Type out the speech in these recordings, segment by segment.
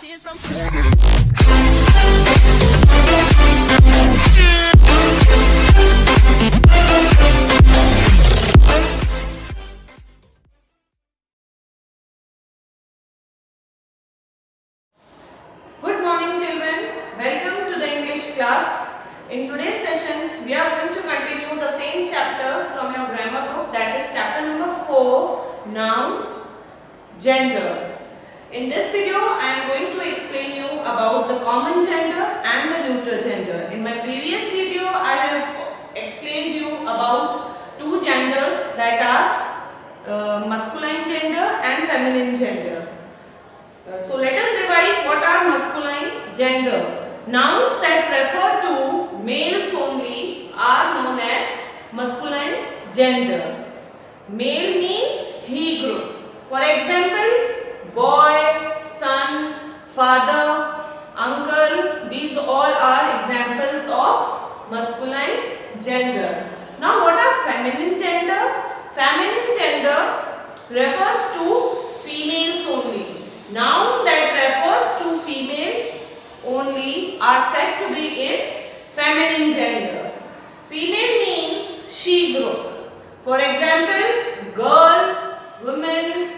Cheers from Good morning children, welcome to the English class. In today's session, we are going to continue the same chapter from your grammar book, that is chapter number 4, Nouns, Gender. In this video, I am going to explain you about the common gender and the neuter gender. In my previous video, I have explained you about two genders, that are masculine gender and feminine gender. So let us revise what are masculine gender. Nouns that refer to males only are known as masculine gender. Male means he group. For example, boy, son, father, uncle, these all are examples of masculine gender. Now what are feminine gender? Feminine gender refers to females only. Noun that refers to females only are said to be in feminine gender. Female means she group. For example, girl, woman,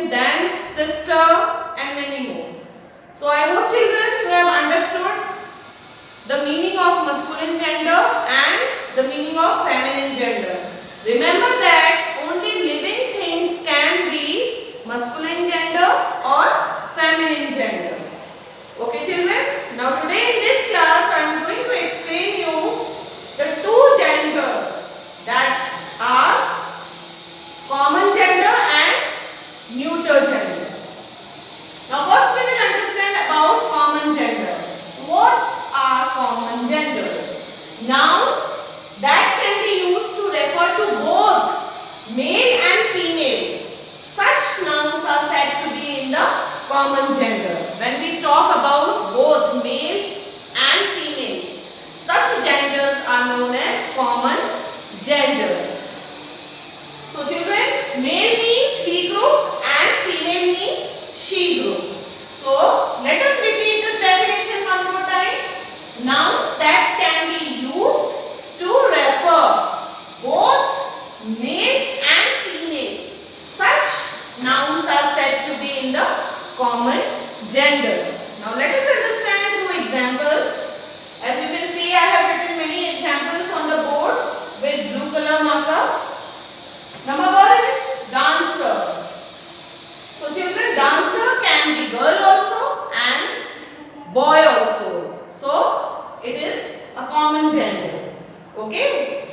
then sister and many more. So I hope children you have understood the meaning of masculine gender and the meaning of feminine gender. Remember that only living things can be masculine gender or feminine gender. Okay children, now today in this class I am going to explain you the two genders, that are common gender and neuter gender. Now first we will understand about common gender. What are common genders? Nouns that can be used to refer to both male and female. Such nouns are said to be in the common gender. When we talk about both male and female, such genders are known as common genders. So children, male means he group and female means she group. So let us repeat this definition one more time. Nouns that can be used to refer both male and female. Such nouns are said to be in the common gender. Now let us understand two examples. As you can see, I have written many examples on the board with blue color marker. Number one is dancer. So children, dancer can be girl also and boy also. So it is a common gender. Okay.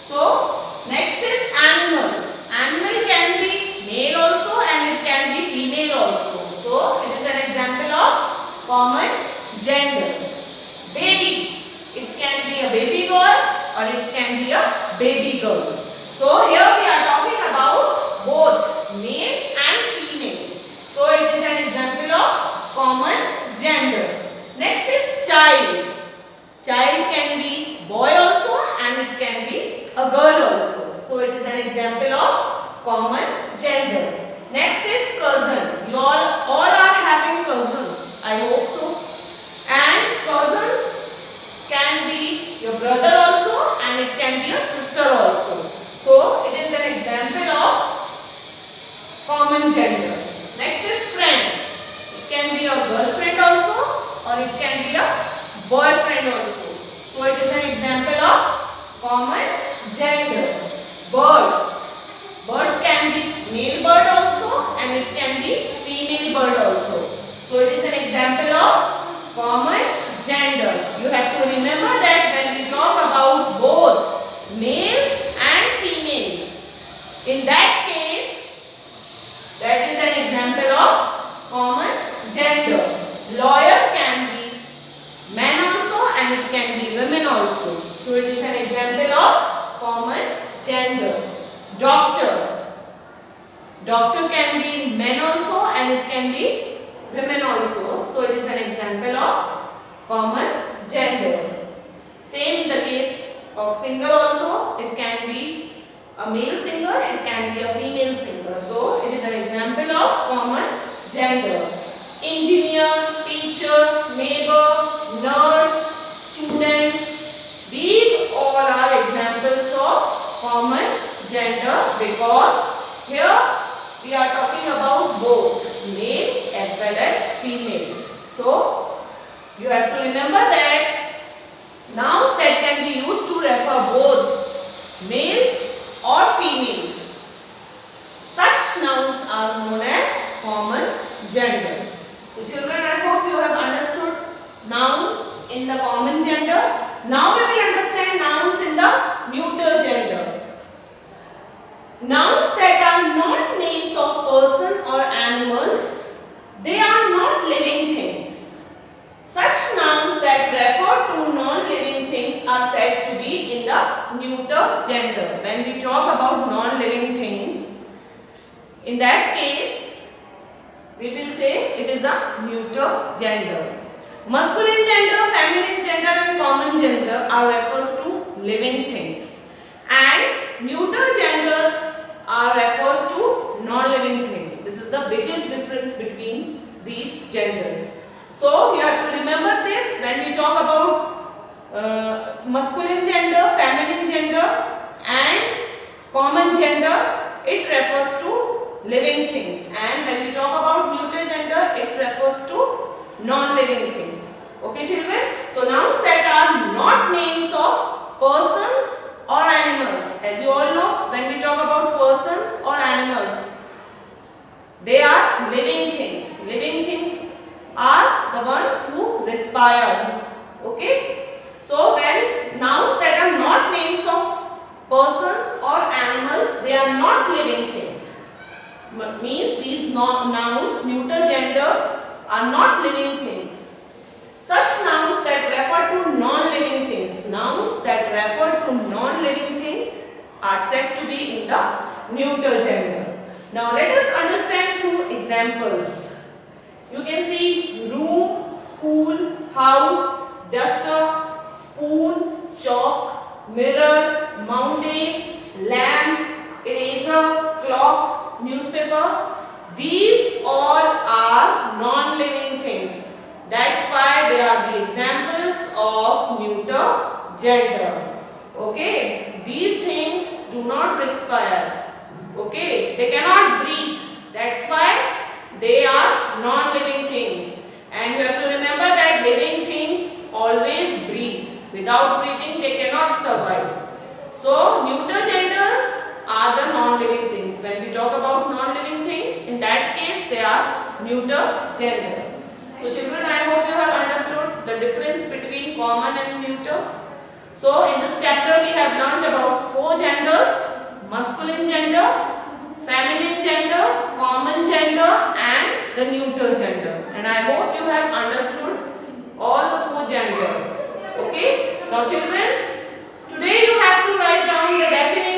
So next is animal. Animal can be male also and it can be female also. So it is an example of common gender. Baby. It can be a baby boy or it can be a baby girl. So here we are talking about both male and female. So it is an example of common gender. Next is child. Child can be boy also and it can be a girl also. So it is an example of common gender. Next is cousin. You all are having cousins. I hope so. And cousin can be your brother also and it can be your sister also. So it is an example of common gender. Next is friend. It can be your girlfriend also or it can be a boyfriend also. So it is an example of common gender. Bird. Bird can be male bird also and it can be female bird also. So it is an example of common gender. You have to remember that when we talk about both males and females, in that case, that is an example of common gender. Lawyer can be man also and it can be women also. So it is an example of common gender. Doctor. Doctor can be men also and it can be women also. So it is an example of common gender. Same in the case of singer also. It can be a male singer, it can be a female singer. So it is an example of common gender. common gender because here we are talking about both male as well as female. So you have to remember that nouns that can be used to refer both males or females, such nouns are known as common gender. So children, I hope you have understood nouns in the common gender. Now we will understand nouns in the neuter gender. Nouns that are not names of person or animals, they are not living things. Such nouns that refer to non-living things are said to be in the neuter gender. When we talk about non-living things, in that case, we will say it is a neuter gender. Masculine gender, feminine gender and common gender are refers to living things. And neuter genders are refers to non-living things. This is the biggest difference between these genders. So you have to remember this when we talk about masculine gender, feminine gender and common gender, it refers to living things, and when we talk about neuter gender, it refers to non-living things. Okay children, so nouns that are not names of persons or animals. As you all know, when we talk about persons or animals, they are living things. Living things are the one who respire. Okay, so when nouns that are not names of persons or animals, they are not living things. Means these nouns, neuter genders, are not living things. Such nouns that refer to non-living things, nouns that refer to non-living things are said to be in the neuter gender. Now let us understand through examples. You can see room, school, house, duster, spoon, chalk, mirror, mountain, lamp, eraser, clock, newspaper. These all are non-living things. That's why they are the examples of neuter gender. Okay, these things do not respire. Okay, they cannot breathe. That's why they are non-living things. And you have to remember that living things always breathe. Without breathing, they cannot survive. So neuter genders are the non-living things. When we talk about non-living things, in that case they are neuter gender. So children, I hope you have understood the difference between common and neuter. So in this chapter we have learnt about 4 genders: masculine gender, feminine gender, common gender and the neuter gender. And I hope you have understood all the 4 genders. Okay. Now children, today you have to write down the definition